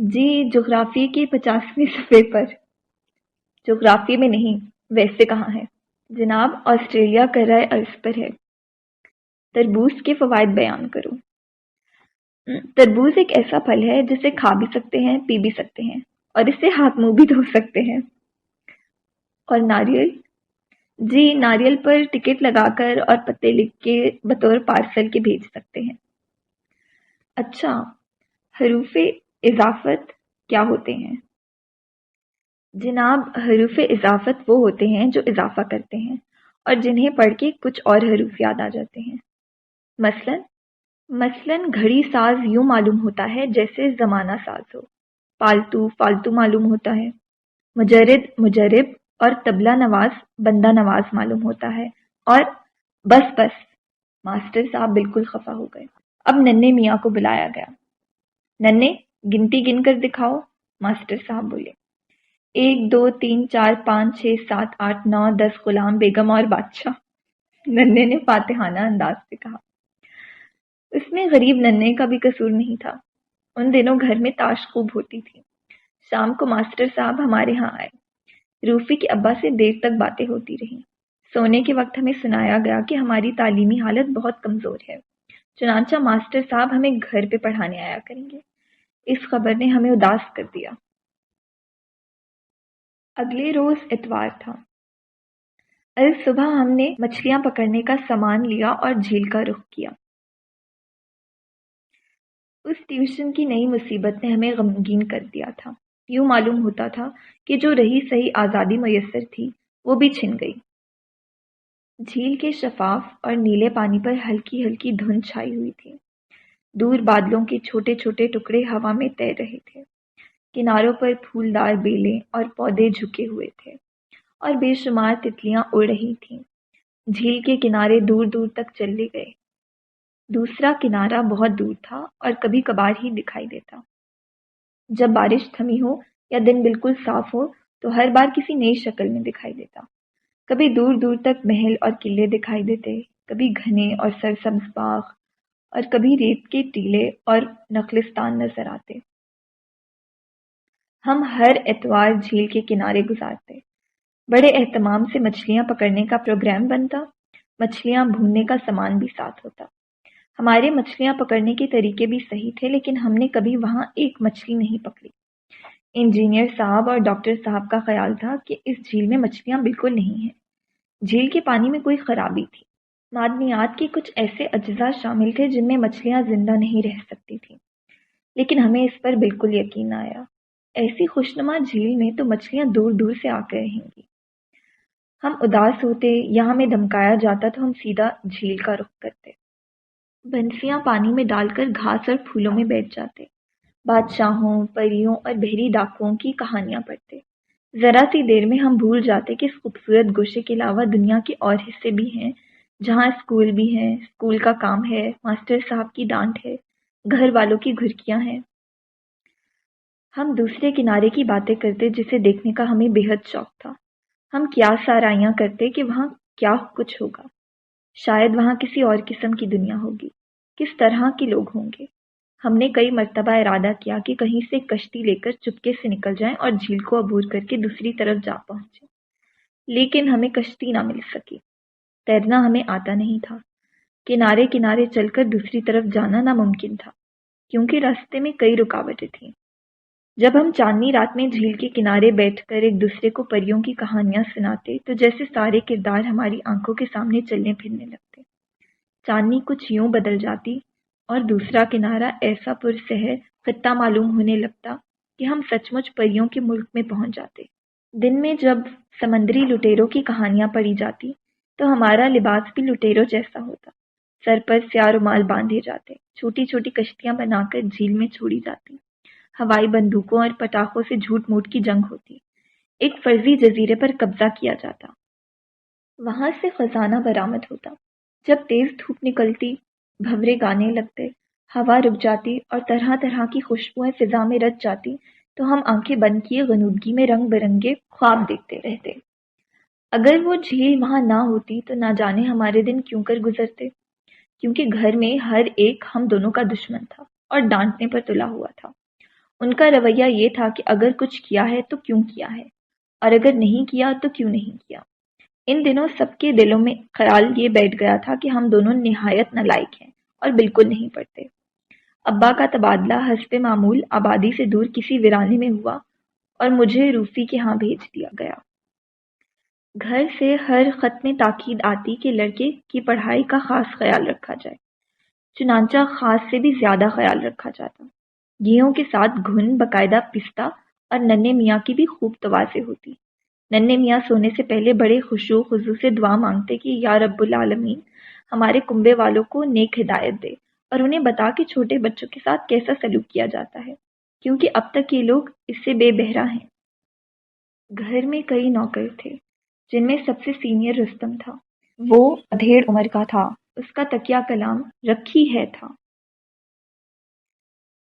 جی جغرافیے کے 50ویں صفحے پر۔ جغرافیے میں نہیں، ویسے کہاں ہے؟ جناب آسٹریلیا کرۂ ارض پر ہے۔ تربوز کے فوائد بیان کرو۔ تربوز ایک ایسا پھل ہے جسے کھا بھی سکتے ہیں، پی بھی سکتے ہیں، اور اس سے ہاتھ منہ بھی دھو سکتے ہیں۔ اور ناریل؟ جی ناریل پر ٹکٹ لگا کر اور پتے لکھ کے بطور پارسل کے بھیج سکتے ہیں۔ اچھا، حروف اضافت کیا ہوتے ہیں؟ جناب حروف اضافت وہ ہوتے ہیں جو اضافہ کرتے ہیں اور جنہیں پڑھ کے کچھ اور حروف یاد آ جاتے ہیں۔ مثلاً گھڑی ساز یوں معلوم ہوتا ہے جیسے زمانہ ساز ہو، پالتو فالتو معلوم ہوتا ہے، مجرد مجرب، اور طبلہ نواز بندہ نواز معلوم ہوتا ہے، اور بس ماسٹر صاحب بالکل خفا ہو گئے۔ اب ننھے میاں کو بلایا گیا۔ ننھے گنتی گن کر دکھاؤ، ماسٹر صاحب بولے۔ 1 2 3 4 5 6 7 8 9 10 غلام بیگم اور بادشاہ، ننھے نے فاتحانہ انداز سے کہا۔ اس میں غریب ننھے کا بھی قصور نہیں تھا۔ ان دنوں گھر میں تاش خوب ہوتی تھی۔ شام کو ماسٹر صاحب ہمارے ہاں آئے۔ روفی کے ابا سے دیر تک باتیں ہوتی رہیں۔ سونے کے وقت ہمیں سنایا گیا کہ ہماری تعلیمی حالت بہت کمزور ہے، چنانچہ ماسٹر صاحب ہمیں گھر پہ پڑھانے آیا کریں گے۔ اس خبر نے ہمیں اداس کر دیا۔ اگلے روز اتوار تھا۔ صبح ہم نے مچھلیاں پکڑنے کا سامان لیا اور جھیل کا رخ کیا۔ اس ٹیوشن کی نئی مصیبت نے ہمیں غمگین کر دیا تھا۔ یوں معلوم ہوتا تھا کہ جو رہی صحیح آزادی میسر تھی وہ بھی چھن گئی۔ جھیل کے شفاف اور نیلے پانی پر ہلکی ہلکی دھند چھائی ہوئی تھی۔ دور بادلوں کے چھوٹے چھوٹے ٹکڑے ہوا میں تیر رہے تھے۔ کناروں پر پھولدار بیلیں اور پودے جھکے ہوئے تھے اور بے شمار تتلیاں اڑ رہی تھیں۔ جھیل کے کنارے دور دور تک چلے گئے۔ دوسرا کنارہ بہت دور تھا اور کبھی کبھار ہی دکھائی دیتا۔ جب بارش تھمی ہو یا دن بالکل صاف ہو تو ہر بار کسی نئی شکل میں دکھائی دیتا۔ کبھی دور دور تک محل اور قلعے دکھائی دیتے، کبھی گھنے اور سرسبز باغ، اور کبھی ریت کے ٹیلے اور نخلستان نظر آتے۔ ہم ہر اتوار جھیل کے کنارے گزارتے۔ بڑے اہتمام سے مچھلیاں پکڑنے کا پروگرام بنتا، مچھلیاں بھوننے کا سامان بھی ساتھ ہوتا۔ ہمارے مچھلیاں پکڑنے کے طریقے بھی صحیح تھے، لیکن ہم نے کبھی وہاں ایک مچھلی نہیں پکڑی۔ انجینئر صاحب اور ڈاکٹر صاحب کا خیال تھا کہ اس جھیل میں مچھلیاں بالکل نہیں ہیں۔ جھیل کے پانی میں کوئی خرابی تھی۔ معدنیات کے کچھ ایسے اجزاء شامل تھے جن میں مچھلیاں زندہ نہیں رہ سکتی تھیں، لیکن ہمیں اس پر بالکل یقین نہ آیا۔ ایسی خوشنما جھیل میں تو مچھلیاں دور دور سے آ کر رہیں گی۔ ہم اداس ہوتے یا ہمیں دھمکایا جاتا تو ہم سیدھا جھیل کا رخ کرتے۔ بنسیاں پانی میں ڈال کر گھاس اور پھولوں میں بیٹھ جاتے۔ بادشاہوں، پریوں اور بحری ڈاکوؤں کی کہانیاں پڑھتے۔ ذرا سی دیر میں ہم بھول جاتے کہ اس خوبصورت گوشے کے علاوہ دنیا کے اور حصے بھی ہیں جہاں اسکول بھی ہیں، اسکول کا کام ہے، ماسٹر صاحب کی ڈانٹ ہے، گھر والوں کی گھرکیاں ہیں۔ ہم دوسرے کنارے کی باتیں کرتے جسے دیکھنے کا ہمیں بے حد شوق تھا۔ ہم قیاس آرائیاں کرتے کہ وہاں کیا کچھ ہوگا۔ شاید وہاں کسی اور قسم کی دنیا ہوگی، کس طرح کے لوگ ہوں گے۔ ہم نے کئی مرتبہ ارادہ کیا کہ کہیں سے کشتی لے کر چپکے سے نکل جائیں اور جھیل کو عبور کر کے دوسری طرف جا پہنچیں، لیکن ہمیں کشتی نہ مل سکی۔ تیرنا ہمیں آتا نہیں تھا۔ کنارے کنارے چل کر دوسری طرف جانا ناممکن تھا کیونکہ راستے میں کئی رکاوٹیں تھیں۔ جب ہم چاندنی رات میں جھیل کے کنارے بیٹھ کر ایک دوسرے کو پریوں کی کہانیاں سناتے تو جیسے سارے کردار ہماری آنکھوں کے سامنے چلنے پھرنے لگتے۔ چاندنی کچھ یوں بدل جاتی اور دوسرا کنارہ ایسا پرسحر خطہ معلوم ہونے لگتا کہ ہم سچ مچ پریوں کے ملک میں پہنچ جاتے۔ دن میں جب سمندری لٹیروں کی کہانیاں پڑھی جاتی تو ہمارا لباس بھی لٹیروں جیسا ہوتا۔ سر پر سیاہ رومال باندھے جاتے، چھوٹی چھوٹی کشتیاں بنا کر جھیل میں چھوڑی جاتی، ہوائی بندوقوں اور پٹاخوں سے جھوٹ موٹ کی جنگ ہوتی، ایک فرضی جزیرے پر قبضہ کیا جاتا، وہاں سے خزانہ برآمد ہوتا۔ جب تیز دھوپ نکلتی، بھنورے گانے لگتے، ہوا رک جاتی اور طرح طرح کی خوشبوئیں فضا میں رچ جاتی تو ہم آنکھیں بند کیے غنودگی میں رنگ برنگے خواب دیکھتے رہتے۔ اگر وہ جھیل وہاں نہ ہوتی تو نہ جانے ہمارے دن کیوں کر گزرتے، کیونکہ گھر میں ہر ایک ہم دونوں کا دشمن تھا اور ڈانٹنے پر تلا ہوا تھا۔ ان کا رویہ یہ تھا کہ اگر کچھ کیا ہے تو کیوں کیا ہے، اور اگر نہیں کیا تو کیوں نہیں کیا۔ ان دنوں سب کے دلوں میں خیال یہ بیٹھ گیا تھا کہ ہم دونوں نہایت نالائق ہیں اور بالکل نہیں پڑھتے۔ ابا کا تبادلہ حسب معمول آبادی سے دور کسی ویرانے میں ہوا اور مجھے روفی کے ہاں بھیج دیا گیا۔ گھر سے ہر خط میں تاکید آتی کہ لڑکے کی پڑھائی کا خاص خیال رکھا جائے، چنانچہ خاص سے بھی زیادہ خیال رکھا جاتا۔ گیہوں کے ساتھ گھن باقاعدہ پستا اور ننھے میاں کی بھی خوب توازے ہوتی۔ ننھے میاں سونے سے پہلے بڑے خشوع و خضوع سے دعا مانگتے کہ یا رب العالمین ہمارے کنبے والوں کو نیک ہدایت دے، اور انہیں بتا کہ چھوٹے بچوں کے ساتھ کیسا سلوک کیا جاتا ہے، کیونکہ اب تک یہ لوگ اس سے بے بہرا ہیں۔ گھر میں کئی نوکر تھے، جن میں سب سے سینئر رستم تھا۔ وہ ادھیڑ عمر کا تھا، اس کا تکیہ کلام رکھی ہے تھا۔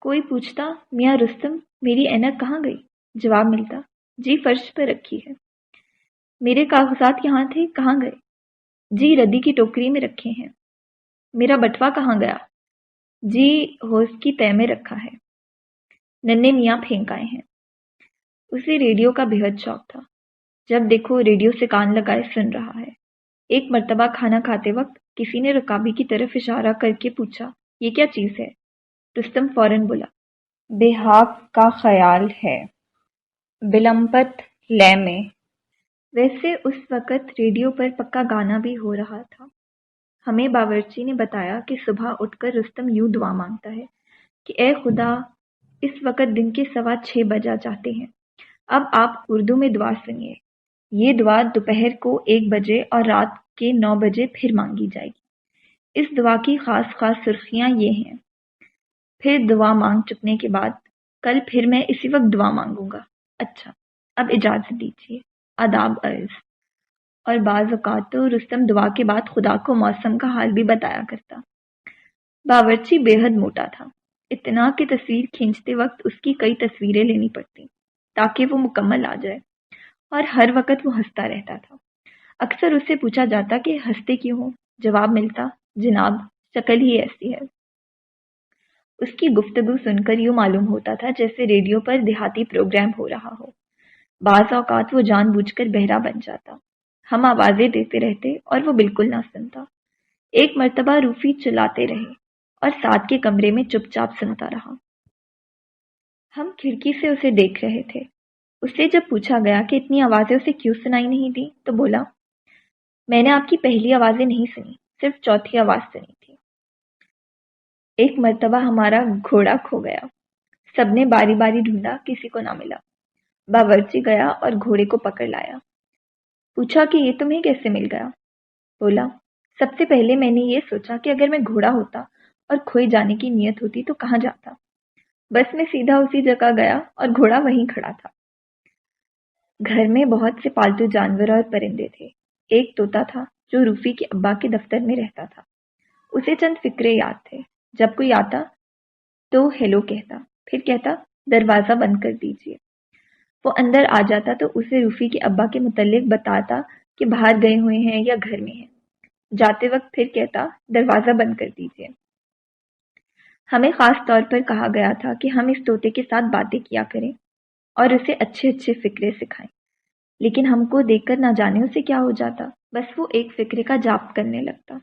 کوئی پوچھتا میاں رستم میری اینک کہاں گئی؟ جواب ملتا جی فرش پر رکھی ہے۔ میرے کاغذات یہاں تھے کہاں گئے؟ جی ردی کی ٹوکری میں رکھے ہیں۔ میرا بٹوا کہاں گیا؟ جی ہوز کی تہ میں رکھا ہے۔ ننھے میاں پھینک آئے ہیں۔ اسے ریڈیو کا بہت شوق تھا، جب دیکھو ریڈیو سے کان لگائے سن رہا ہے۔ ایک مرتبہ کھانا کھاتے وقت کسی نے رکابی کی طرف اشارہ کر کے پوچھا یہ کیا چیز ہے؟ رستم فوراً بولا بیحاق کا خیال ہے، بلمپت لے میں۔ ویسے اس وقت ریڈیو پر پکا گانا بھی ہو رہا تھا۔ ہمیں باورچی نے بتایا کہ صبح اٹھ کر رستم یوں دعا مانگتا ہے کہ اے خدا اس وقت دن کے 6:15 بجا جاتے ہیں، اب آپ اردو میں دعا سنیے۔ یہ دعا دوپہر کو 1 بجے اور رات کے 9 بجے پھر مانگی جائے گی۔ اس دعا کی خاص سرخیاں یہ ہیں، پھر دعا مانگ چکنے کے بعد کل پھر میں اسی وقت دعا مانگوں گا۔ اچھا اب اجازت دیجیے، آداب عرض۔ اور بعض اوقات تو رستم دعا کے بعد خدا کو موسم کا حال بھی بتایا کرتا۔ باورچی بے حد موٹا تھا، اتنا کہ تصویر کھینچتے وقت اس کی کئی تصویریں لینی پڑتی تاکہ وہ مکمل آ جائے، اور ہر وقت وہ ہنستا رہتا تھا۔ اکثر اس سے پوچھا جاتا کہ ہنستے کیوں ہو؟ جواب ملتا جناب شکل ہی ایسی ہے۔ اس کی گفتگو سن کر یوں معلوم ہوتا تھا جیسے ریڈیو پر دیہاتی پروگرام ہو رہا ہو۔ بعض اوقات وہ جان بوجھ کر بہرا بن جاتا، ہم آوازیں دیتے رہتے اور وہ بالکل نہ سنتا۔ ایک مرتبہ روفی چلاتے رہے اور ساتھ کے کمرے میں چپ چاپ سنتا رہا۔ ہم کھڑکی سے اسے دیکھ رہے تھے۔ اس سے جب پوچھا گیا کہ اتنی آوازیں اسے کیوں سنائی نہیں دی تو بولا میں نے آپ کی پہلی آوازیں نہیں سنی، صرف چوتھی آواز سنی تھی۔ ایک مرتبہ ہمارا گھوڑا کھو گیا، سب نے باری باری ڈھونڈا، کسی کو نہ ملا۔ باورچی گیا اور گھوڑے کو پکڑ لایا۔ پوچھا کہ یہ تمہیں کیسے مل گیا؟ بولا سب سے پہلے میں نے یہ سوچا کہ اگر میں گھوڑا ہوتا اور کھوئے جانے کی نیت ہوتی تو کہاں جاتا؟ بس میں سیدھا اسی جگہ گیا اور گھوڑا وہیں کھڑا تھا۔ گھر میں بہت سے پالتو جانور اور پرندے تھے۔ ایک طوطا تھا جو روفی کے ابا کے دفتر میں رہتا تھا۔ اسے چند فکرے یاد تھے، جب کوئی آتا تو ہیلو کہتا، پھر کہتا دروازہ بند کر دیجیے۔ وہ اندر آ جاتا تو اسے روفی کے ابا کے متعلق بتاتا کہ باہر گئے ہوئے ہیں یا گھر میں ہیں۔ جاتے وقت پھر کہتا دروازہ بند کر دیجیے۔ ہمیں خاص طور پر کہا گیا تھا کہ ہم اس طوطے کے ساتھ باتیں کیا کریں اور اسے اچھے اچھے فکرے سکھائیں، لیکن ہم کو دیکھ کر نہ جانے اسے کیا ہو جاتا، بس وہ ایک فکرے کا جاپ کرنے لگتا۔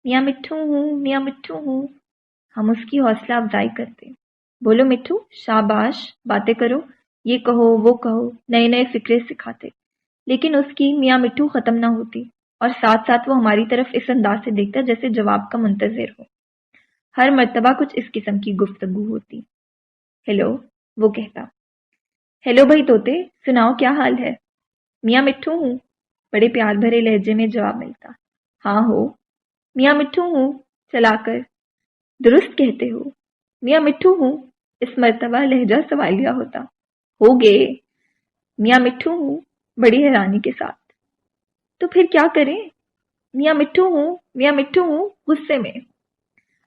میاں مٹھو ہوں، میاں مٹھو ہوں۔ ہم اس کی حوصلہ افزائی کرتے، بولو مٹھو، شاباش، باتیں کرو، یہ کہو وہ کہو، نئے نئے فکرے سکھاتے، لیکن اس کی میاں مٹھو ختم نہ ہوتی، اور ساتھ ساتھ وہ ہماری طرف اس انداز سے دیکھتا جیسے جواب کا منتظر ہو۔ ہر مرتبہ کچھ اس قسم کی گفتگو ہوتی۔ ہیلو، وہ کہتا، ہیلو بھائی طوطے، سناؤ کیا حال ہے؟ میاں مٹھو ہوں، بڑے پیار بھرے لہجے میں جواب ملتا۔ ہاں ہو، میاں مٹھو ہوں، چلا کر، درست کہتے ہو، میاں مٹھو ہوں، اس مرتبہ لہجہ سوالیہ ہوتا۔ ہو گے، میاں مٹھو ہوں، بڑی حیرانی کے ساتھ۔ تو پھر کیا کریں؟ میاں مٹھو ہوں، میاں مٹھو ہوں، غصے میں۔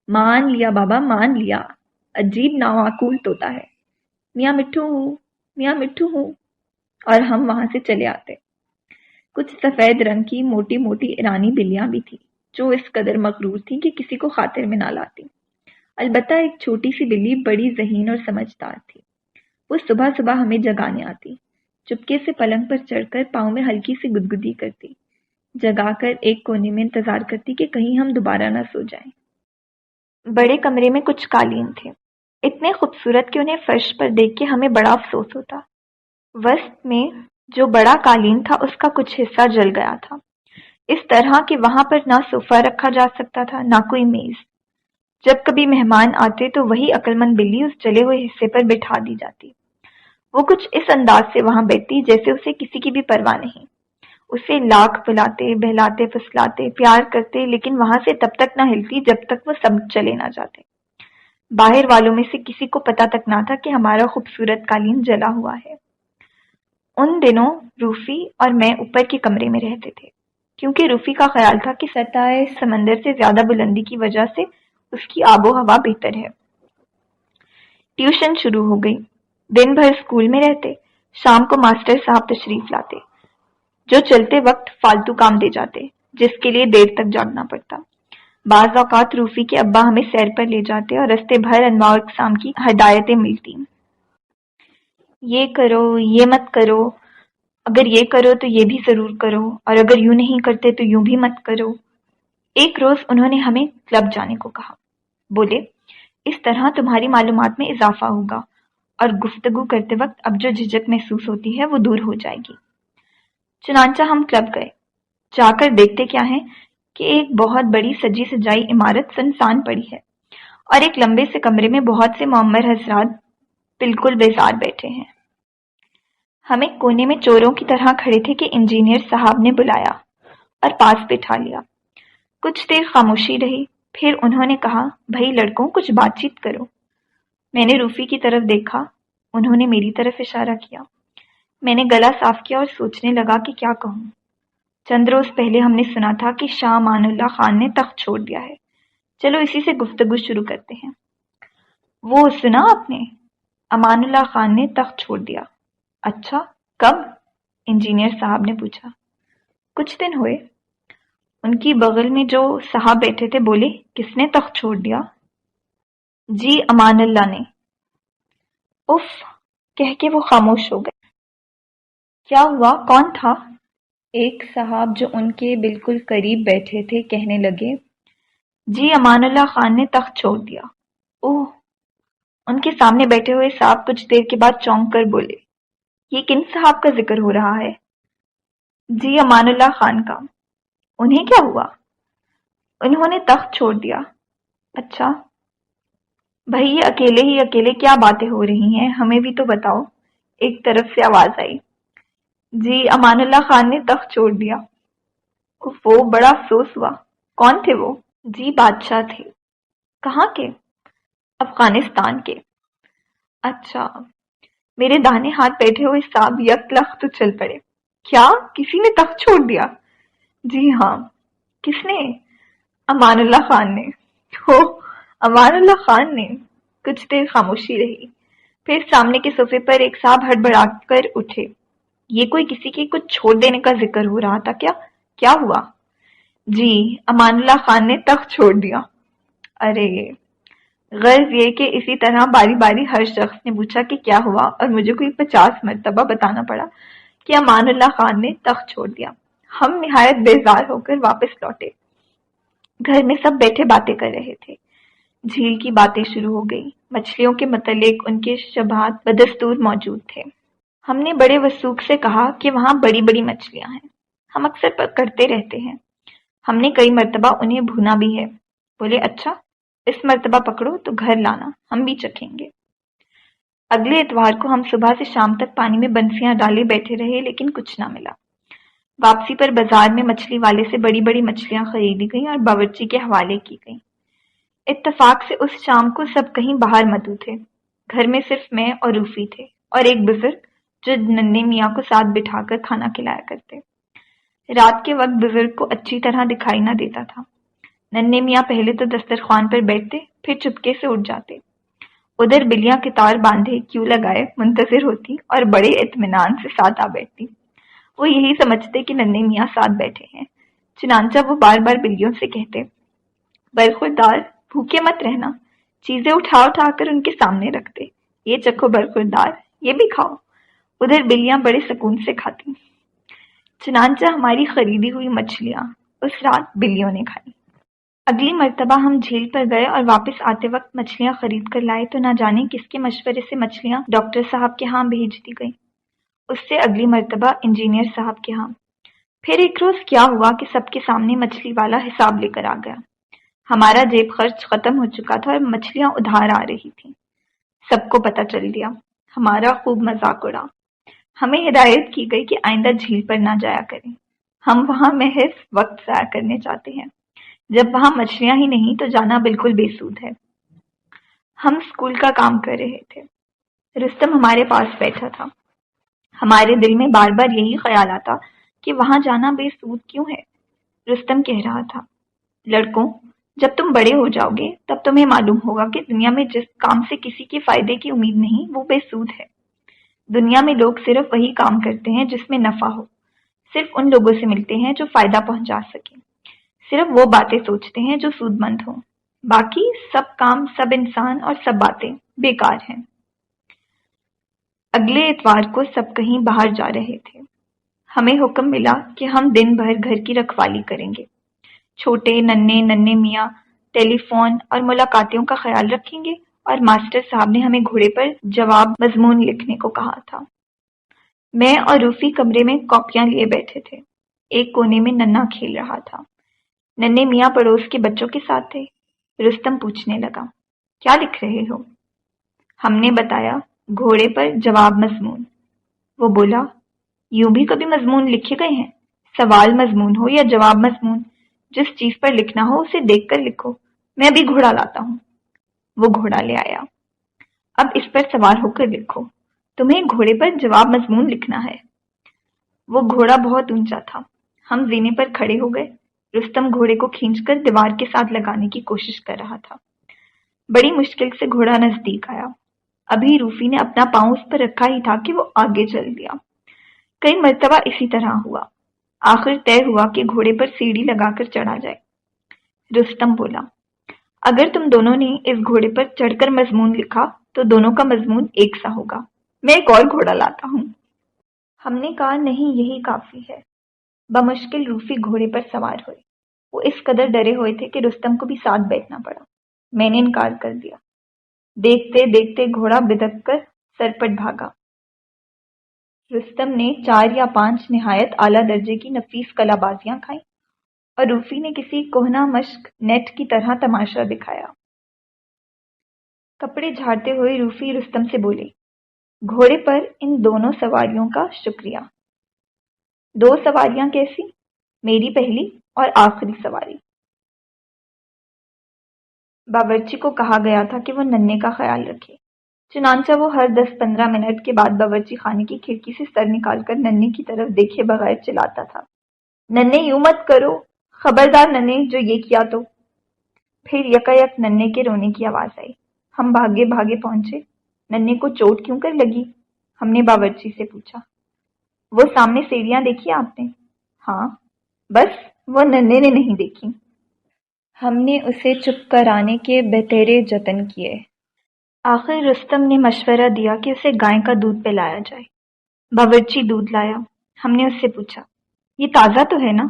مان لیا بابا، مان لیا، عجیب نامعقول طوطا ہے، میاں مٹھو ہوں، میاں مٹھو ہوں، اور ہم وہاں سے چلے آتے۔ کچھ سفید رنگ کی موٹی موٹی ایرانی بلیاں بھی تھیں جو اس قدر مغرور تھیں کہ کسی کو خاطر میں نہ لاتی۔ البتہ ایک چھوٹی سی بلی بڑی ذہین اور سمجھدار تھی۔ وہ صبح صبح ہمیں جگانے آتی، چپکے سے پلنگ پر چڑھ کر پاؤں میں ہلکی سی گدگدی کرتی، جگا کر ایک کونے میں انتظار کرتی کہ کہیں ہم دوبارہ نہ سو جائیں۔ بڑے کمرے میں کچھ قالین تھے، اتنے خوبصورت کہ انہیں فرش پر دیکھ کے ہمیں بڑا افسوس ہوتا۔ وسط میں جو بڑا قالین تھا اس کا کچھ حصہ جل گیا تھا، اس طرح کہ وہاں پر نہ صوفہ رکھا جا سکتا تھا نہ کوئی میز۔ جب کبھی مہمان آتے تو وہی عقلمند بلی اس جلے ہوئے حصے پر بٹھا دی جاتی۔ وہ کچھ اس انداز سے وہاں بیٹھتی جیسے اسے کسی کی بھی پرواہ نہیں، اسے لاکھ بلاتے بہلاتے پھسلاتے پیار کرتے، لیکن وہاں سے تب تک نہ ہلتی جب تک وہ سب چلے نہ جاتے۔ باہر والوں میں سے کسی کو پتہ تک نہ تھا کہ ہمارا خوبصورت قالین جلا ہوا ہے۔ ان دنوں روفی اور میں اوپر کے کمرے میں رہتے تھے، کیونکہ روفی کا خیال تھا کہ سطح سمندر سے زیادہ بلندی کی وجہ سے اس کی آب و ہوا بہتر ہے۔ ٹیوشن شروع ہو گئی، دن بھر اسکول میں رہتے، شام کو ماسٹر صاحب تشریف لاتے، جو چلتے وقت فالتو کام دے جاتے جس کے لیے دیر تک جاگنا پڑتا۔ بعض اوقات روفی کے ابا ہمیں سیر پر لے جاتے اور رستے بھر انواع و اقسام کی ہدایتیں ملتی، یہ کرو، یہ مت کرو، اگر یہ کرو تو یہ بھی ضرور کرو، اور اگر یوں نہیں کرتے تو یوں بھی مت کرو۔ ایک روز انہوں نے ہمیں کلب جانے کو کہا، بولے اس طرح تمہاری معلومات میں اضافہ ہوگا اور گفتگو کرتے وقت اب جو جھجک محسوس ہوتی ہے وہ دور ہو جائے گی۔ چنانچہ ہم کلب گئے، جا کر دیکھتے کیا ہے کہ ایک بہت بڑی سجی سجائی عمارت سنسان پڑی ہے، اور ایک لمبے سے کمرے میں بہت سے معمر حضرات بالکل بیزار بیٹھے ہیں۔ ہم ایک کونے میں چوروں کی طرح کھڑے تھے کہ انجینئر صاحب نے بلایا اور پاس بٹھا لیا۔ کچھ دیر خاموشی رہی، پھر انہوں نے کہا، بھئی لڑکوں کچھ بات چیت کرو۔ میں نے روفی کی طرف دیکھا، انہوں نے میری طرف اشارہ کیا۔ میں نے گلا صاف کیا اور سوچنے لگا کہ کیا کہوں۔ چند روز پہلے ہم نے سنا تھا کہ شاہ امان اللہ خان نے تخت چھوڑ دیا ہے، چلو اسی سے گفتگو شروع کرتے ہیں۔ وہ سنا آپ نے؟ امان اللہ خان نے تخت چھوڑ دیا۔ اچھا، کب؟ انجینئر صاحب نے پوچھا۔ کچھ دن ہوئے۔ ان کی بغل میں جو صاحب بیٹھے تھے بولے، کس نے تخت چھوڑ دیا؟ جی امان اللہ نے۔ اف کہہ کے وہ خاموش ہو گئے۔ کیا ہوا؟ کون تھا؟ ایک صاحب جو ان کے بالکل قریب بیٹھے تھے کہنے لگے، جی امان اللہ خان نے تخت چھوڑ دیا۔ اوہ! ان کے سامنے بیٹھے ہوئے صاحب کچھ دیر کے بعد چونک کر بولے، یہ کن صاحب کا ذکر ہو رہا ہے؟ جی امان اللہ خان کا۔ انہیں کیا ہوا؟ انہوں نے تخت چھوڑ دیا۔ اچھا بھائی، یہ اکیلے ہی اکیلے کیا باتیں ہو رہی ہیں، ہمیں بھی تو بتاؤ، ایک طرف سے آواز آئی۔ جی امان اللہ خان نے تخت چھوڑ دیا۔ وہ بڑا افسوس ہوا۔ کون تھے وہ؟ جی بادشاہ تھے۔ کہاں کے؟ افغانستان کے۔ اچھا۔ میرے داہنے ہاتھ بیٹھے ہوئے صاحب یک لخت چل پڑے۔ کیا کسی نے تخت چھوڑ دیا؟ جی ہاں۔ کس نے؟ امان اللہ خان نے۔ ہو، امان اللہ خان نے۔ کچھ دیر خاموشی رہی، پھر سامنے کے صوفے پر ایک صاحب ہڑبڑا کر اٹھے۔ یہ کوئی کسی کے کچھ چھوڑ دینے کا ذکر ہو رہا تھا کیا؟ کیا ہوا؟ جی امان اللہ خان نے تخت چھوڑ دیا۔ ارے! غرض یہ کہ اسی طرح باری باری ہر شخص نے پوچھا کہ کیا ہوا، اور مجھے کوئی 50 مرتبہ بتانا پڑا کہ امان اللہ خان نے تخت چھوڑ دیا۔ ہم نہایت بیزار ہو کر واپس لوٹے۔ گھر میں سب بیٹھے باتیں کر رہے تھے۔ جھیل کی باتیں شروع ہو گئی، مچھلیوں کے متعلق ان کے شبہات بدستور موجود تھے۔ ہم نے بڑے وثوق سے کہا کہ وہاں بڑی بڑی مچھلیاں ہیں، ہم اکثر پکڑتے رہتے ہیں، ہم نے کئی مرتبہ انہیں بھونا بھی ہے۔ بولے اچھا، اس مرتبہ پکڑو تو گھر لانا، ہم بھی چکھیں گے۔ اگلے اتوار کو ہم صبح سے شام تک پانی میں بنسیاں ڈالے بیٹھے رہے، لیکن کچھ نہ ملا۔ واپسی پر بازار میں مچھلی والے سے بڑی بڑی مچھلیاں خریدی گئیں اور باورچی کے حوالے کی گئیں۔ اتفاق سے اس شام کو سب کہیں باہر مدعو تھے، گھر میں صرف میں اور روفی تھے، اور ایک بزرگ جو ننھے میاں کو ساتھ بٹھا کر کھانا کھلایا کرتے۔ رات کے وقت بزرگ کو اچھی طرح دکھائی نہ دیتا تھا۔ ننھے میاں پہلے تو دسترخوان پر بیٹھتے، پھر چپکے سے اٹھ جاتے، ادھر بلیاں قطار باندھے کیوں لگائے منتظر ہوتی اور بڑے اطمینان سے ساتھ آ بیٹھتی۔ وہ یہی سمجھتے کہ ننھے میاں ساتھ بیٹھے ہیں، چنانچہ وہ بار بار بلیوں سے کہتے، برخوردار بھوکے مت رہنا، چیزیں اٹھا اٹھا کر ان کے سامنے رکھتے، یہ چکھو برخوردار، یہ بھی کھاؤ۔ ادھر بلیاں بڑے سکون سے کھاتی۔ چنانچہ ہماری خریدی ہوئی مچھلیاں اس رات بلیوں نے کھائی۔ اگلی مرتبہ ہم جھیل پر گئے اور واپس آتے وقت مچھلیاں خرید کر لائے تو نہ جانے کس کے مشورے سے مچھلیاں ڈاکٹر صاحب کے ہاں بھیج دی گئیں، اس سے اگلی مرتبہ انجینئر صاحب کے ہاں۔ پھر ایک روز کیا ہوا کہ سب کے سامنے مچھلی والا حساب لے کر آ گیا۔ ہمارا جیب خرچ ختم ہو چکا تھا اور مچھلیاں ادھار آ رہی تھیں۔ سب کو پتہ چل گیا، ہمارا خوب مذاق اڑا۔ ہمیں ہدایت کی گئی کہ آئندہ جھیل پر نہ جایا کریں، ہم وہاں محض وقت ضائع کرنے چاہتے ہیں، جب وہاں مچھلیاں ہی نہیں تو جانا بالکل بے سود ہے۔ ہم اسکول کا کام کر رہے تھے، رستم ہمارے پاس بیٹھا تھا۔ ہمارے دل میں بار بار یہی خیال آتا کہ وہاں جانا بے سود کیوں ہے۔ رستم کہہ رہا تھا، لڑکوں، جب تم بڑے ہو جاؤ گے تب تمہیں معلوم ہوگا کہ دنیا میں جس کام سے کسی کے فائدے کی امید نہیں وہ بے سود ہے۔ دنیا میں لوگ صرف وہی کام کرتے ہیں جس میں نفع ہو، صرف ان لوگوں سے ملتے ہیں جو فائدہ پہنچا سکیں، صرف وہ باتیں سوچتے ہیں جو سود مند ہوں، باقی سب کام، سب انسان اور سب باتیں بیکار ہیں۔ اگلے اتوار کو سب کہیں باہر جا رہے تھے۔ ہمیں حکم ملا کہ ہم دن بھر گھر کی رکھوالی کریں گے، چھوٹے ننے میاں ٹیلی فون اور ملاقاتیوں کا خیال رکھیں گے، اور ماسٹر صاحب نے ہمیں گھوڑے پر جواب مضمون لکھنے کو کہا تھا۔ میں اور روفی کمرے میں کاپیاں لیے بیٹھے تھے۔ ایک کونے میں ننا کھیل رہا تھا۔ ننے میاں پڑوس کے بچوں کے ساتھ تھے۔ رستم پوچھنے لگا، کیا لکھ رہے ہو؟ ہم نے بتایا، گھوڑے پر جواب مضمون۔ وہ بولا، یوں بھی کبھی مضمون لکھے گئے ہیں؟ سوال مضمون ہو یا جواب مضمون، جس چیز پر لکھنا ہو اسے دیکھ کر لکھو۔ میں ابھی گھوڑا لاتا ہوں۔ وہ گھوڑا لے آیا۔ اب اس پر سوار ہو کر لکھو، تمہیں گھوڑے پر جواب مضمون لکھنا ہے۔ وہ گھوڑا بہت اونچا تھا۔ ہم زینے پر کھڑے ہو گئے۔ رستم گھوڑے کو کھینچ کر دیوار کے ساتھ لگانے کی کوشش کر رہا تھا۔ بڑی مشکل سے گھوڑا نزدیک آیا۔ ابھی روفی نے اپنا پاؤں اس پر رکھا ہی تھا کہ وہ آگے چل دیا۔ کئی مرتبہ اسی طرح ہوا۔ آخر طے ہوا کہ گھوڑے پر سیڑھی لگا کر چڑھا جائے۔ رستم بولا، اگر تم دونوں نے اس گھوڑے پر چڑھ کر مضمون لکھا تو دونوں کا مضمون ایک سا ہوگا۔ میں ایک اور گھوڑا لاتا ہوں۔ ہم نے کہا، نہیں، یہی کافی ہے۔ بمشکل روفی گھوڑے پر سوار ہوئے۔ وہ اس قدر ڈرے ہوئے تھے کہ رستم کو بھی ساتھ بیٹھنا پڑا۔ میں نے انکار کر دیا۔ دیکھتے دیکھتے گھوڑا بدک کر سرپٹ بھاگا۔ رستم نے 4 یا 5 نہایت اعلیٰ درجے کی نفیس کلا بازیاں کھائیں اور روفی نے کسی کہنہ مشق نیٹ کی طرح تماشا دکھایا۔ کپڑے جھاڑتے ہوئے روفی رستم سے بولی، گھوڑے پر ان دونوں سواریوں کا شکریہ۔ 2 سواریاں کیسی؟ میری پہلی اور آخری سواری۔ باورچی کو کہا گیا تھا کہ وہ ننے کا خیال رکھے، چنانچہ وہ ہر 10-15 منٹ کے بعد باورچی خانے کی کھڑکی سے سر نکال کر ننے کی طرف دیکھے بغیر چلاتا تھا، ننے یوں مت کرو، خبردار ننے، جو یہ کیا تو۔ پھر یکایک ننے کے رونے کی آواز آئی۔ ہم بھاگے بھاگے پہنچے۔ ننے کو چوٹ کیوں کر لگی؟ ہم نے باورچی سے پوچھا۔ وہ سامنے سیڑھیاں دیکھی آپ نے؟ ہاں، بس وہ ننے نے نہیں دیکھی۔ ہم نے اسے چپ کرانے کے بہترے جتن کیے۔ آخر رستم نے مشورہ دیا کہ اسے گائے کا دودھ پلایا جائے۔ باورچی دودھ لایا۔ ہم نے اس سے پوچھا، یہ تازہ تو ہے نا؟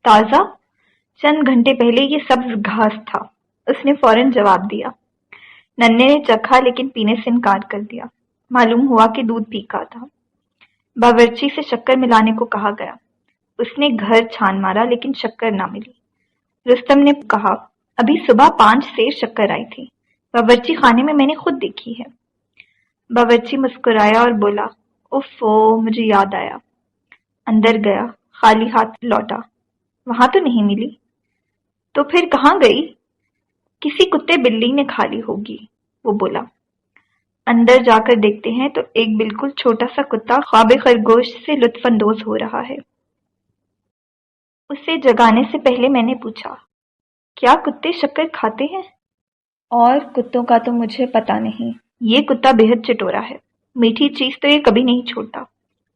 تازہ؟ چند گھنٹے پہلے یہ سبز گھاس تھا، اس نے فوراً جواب دیا۔ ننے نے چکھا لیکن پینے سے انکار کر دیا۔ معلوم ہوا کہ دودھ پھیکا تھا۔ باورچی سے شکر ملانے کو کہا گیا۔ اس نے گھر چھان مارا لیکن شکر نہ ملی۔ رستم نے کہا، ابھی صبح 5 سیر شکر آئی تھی، باورچی خانے میں نے خود دیکھی ہے۔ باورچی مسکرایا اور بولا، اوفو، مجھے یاد آیا۔ اندر گیا، خالی ہاتھ لوٹا۔ وہاں تو نہیں ملی۔ تو پھر کہاں گئی؟ کسی کتے بلی نے کھا لی ہوگی، وہ بولا۔ اندر جا کر دیکھتے ہیں تو ایک بالکل چھوٹا سا کتا خواب خرگوش سے لطف اندوز ہو رہا ہے۔ اسے جگانے سے پہلے میں نے پوچھا، کیا کتے شکر کھاتے ہیں؟ اور کتوں کا تو مجھے پتا نہیں۔ یہ کتا بےحد چٹورا ہے، میٹھی چیز تو یہ کبھی نہیں چھوڑتا۔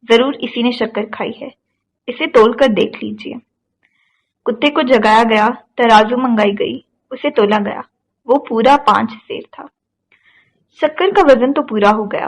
ضرور اسی نے شکر کھائی ہے، اسے تول کر دیکھ لیجئے۔ کتے کو جگایا گیا، ترازو منگائی گئی، اسے تولا گیا، وہ پورا 5 سیر تھا۔ شکر کا وزن تو پورا ہو گیا۔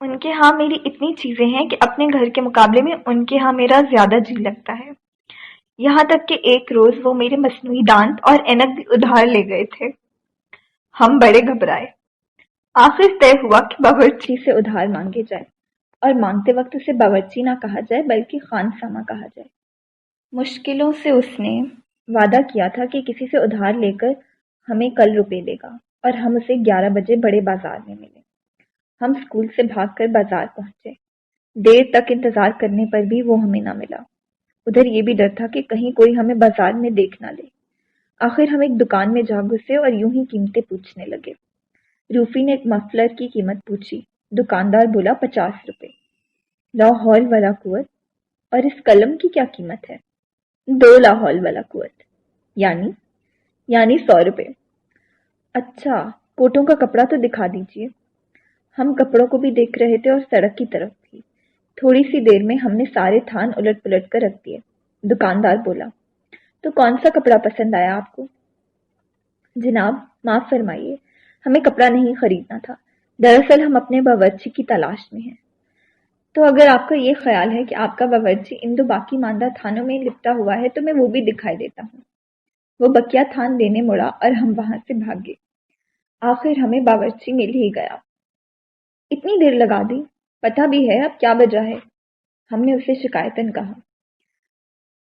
ان کے ہاں میری اتنی چیزیں ہیں کہ اپنے گھر کے مقابلے میں ان کے ہاں میرا زیادہ جی لگتا ہے۔ یہاں تک کہ ایک روز وہ میرے مصنوعی دانت اور اینک بھی ادھار لے گئے تھے۔ ہم بڑے گھبرائے۔ آخر طے ہوا کہ باورچی سے ادھار مانگے جائے، اور مانگتے وقت اسے باورچی نہ کہا جائے بلکہ خان سامہ کہا جائے۔ مشکلوں سے اس نے وعدہ کیا تھا کہ کسی سے ادھار لے کر ہمیں کل روپے دے گا، اور ہم اسے 11 بجے بڑے بازار میں ملے۔ ہم اسکول سے بھاگ کر بازار پہنچے۔ دیر تک انتظار کرنے پر بھی وہ ہمیں نہ ملا۔ ادھر یہ بھی ڈر تھا کہ کہیں کوئی ہمیں بازار میں دیکھ نہ لے۔ آخر ہم ایک دکان میں جا گھسے اور یوں ہی قیمتیں پوچھنے لگے۔ روفی نے ایک مفلر کی قیمت پوچھی۔ دکاندار بولا 50 روپے۔ لا حول ولا قوت! اور اس قلم کی کیا قیمت ہے؟ 2 لا حول ولا قوت! یعنی 100 روپے۔ اچھا، کوٹوں کا کپڑا تو دکھا دیجیے۔ ہم کپڑوں کو بھی دیکھ رہے تھے اور سڑک کی طرف بھی۔ تھوڑی سی دیر میں ہم نے سارے تھان الٹ پلٹ کر رکھ دیے۔ دکاندار بولا، تو کون سا کپڑا پسند آیا آپ کو؟ جناب، معاف فرمائیے، ہمیں کپڑا نہیں خریدنا تھا، دراصل ہم اپنے باورچی کی تلاش میں ہیں۔ تو اگر آپ کا یہ خیال ہے کہ آپ کا باورچی ان 2 باقی ماندہ تھانوں میں لپٹا ہوا ہے تو میں وہ بھی دکھائی دیتا ہوں۔ وہ بقیہ تھان دینے مڑا اور ہم وہاں سے بھاگے۔ آخر ہمیں باورچی مل ہی گیا۔ اتنی دیر لگا دی، پتہ بھی ہے اب کیا وجہ ہے؟ ہم نے اسے شکایتاً کہا۔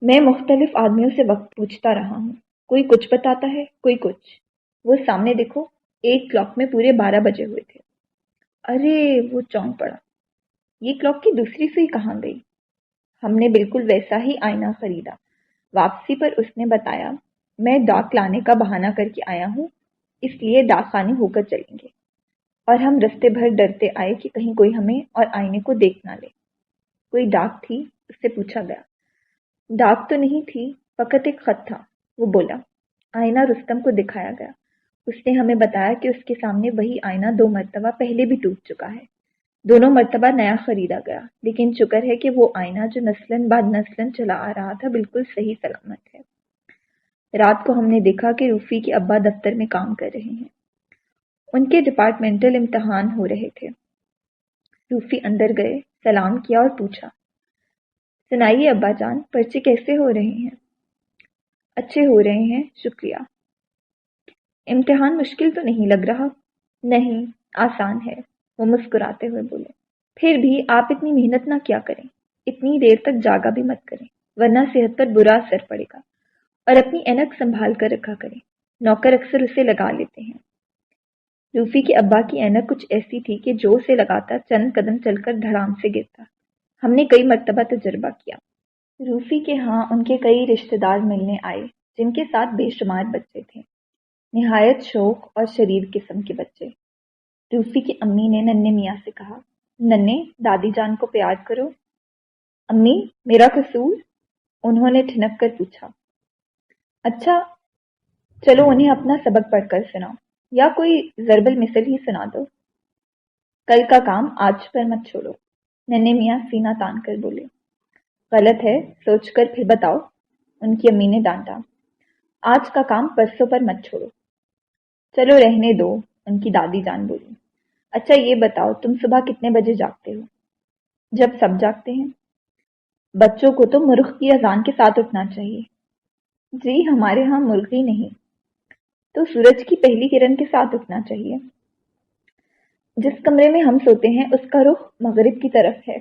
میں مختلف آدمیوں سے وقت پوچھتا رہا ہوں، کوئی کچھ بتاتا ہے، کوئی کچھ۔ وہ سامنے دیکھو، ایک کلاک میں پورے 12 بجے ہوئے تھے۔ ارے! وہ چونک پڑا، یہ کلاک کی دوسری سوئی کہاں گئی؟ ہم نے بالکل ویسا ہی آئینہ خریدا۔ واپسی پر اس نے بتایا، میں ڈاک لانے کا بہانہ کر کے آیا ہوں، اس لیے ڈاک خانے ہو کر چلیں گے۔ اور ہم رستے بھر ڈرتے آئے کہ کہیں کوئی ہمیں اور آئینے کو دیکھ نہ لے۔ کوئی ڈاک تھی؟ اس سے پوچھا گیا۔ ڈاک تو نہیں تھی، فقط ایک خط تھا، وہ بولا۔ آئینہ رستم کو دکھایا گیا۔ اس نے ہمیں بتایا کہ اس کے سامنے وہی آئینہ 2 مرتبہ پہلے بھی ٹوٹ چکا ہے۔ دونوں مرتبہ نیا خریدا گیا، لیکن شکر ہے کہ وہ آئینہ جو نسلاً بعد نسلاً چلا آ رہا تھا بالکل صحیح سلامت ہے۔ رات کو ہم نے دیکھا کہ روفی کے ابا دفتر میں کام کر رہے ہیں۔ ان کے ڈپارٹمنٹل امتحان ہو رہے تھے۔ روفی اندر گئے، سلام کیا اور پوچھا، سنائیے ابا جان، پرچے کیسے ہو رہے ہیں؟ اچھے ہو رہے ہیں، شکریہ۔ امتحان مشکل تو نہیں لگ رہا؟ نہیں، آسان ہے، وہ مسکراتے ہوئے بولے۔ پھر بھی آپ اتنی محنت نہ کیا کریں، اتنی دیر تک جاگا بھی مت کریں، ورنہ صحت پر برا اثر پڑے گا، اور اپنی اینک سنبھال کر رکھا کریں، نوکر اکثر اسے لگا لیتے ہیں۔ روفی کے ابا کی اینک کچھ ایسی تھی کہ جو اسے لگاتا چند قدم چل کر دھڑام سے گرتا۔ ہم نے کئی مرتبہ تجربہ کیا۔ روفی کے ہاں ان کے کئی رشتہ دار ملنے آئے، جن کے ساتھ بے شمار بچے تھے، نہایت شوق اور شریر قسم کے بچے۔ روفی کی امی نے ننھے میاں سے کہا، ننھے، دادی جان کو پیار کرو۔ امی، میرا قصور؟ انہوں نے ٹھنک کر پوچھا۔ اچھا، چلو انہیں اپنا سبق پڑھ کر سناؤ، یا کوئی ضرب المثل ہی سنا دو۔ کل کا کام آج پر مت چھوڑو، ننھے میاں سینہ تان کر بولے۔ غلط ہے، سوچ کر پھر بتاؤ، ان کی امی نے ڈانٹا۔ آج کا کام پرسوں پر مت چھوڑو۔ چلو رہنے دو، ان کی دادی جان بولی۔ اچھا یہ بتاؤ، تم صبح کتنے بجے جاگتے ہو؟ جب سب جاگتے ہیں۔ بچوں کو تو مرغ کی اذان کے ساتھ اٹھنا چاہیے۔ جی ہمارے ہاں مرغی نہیں، تو سورج کی پہلی کرن کے ساتھ اٹھنا چاہیے۔ جس کمرے میں ہم سوتے ہیں اس کا رخ مغرب کی طرف ہے۔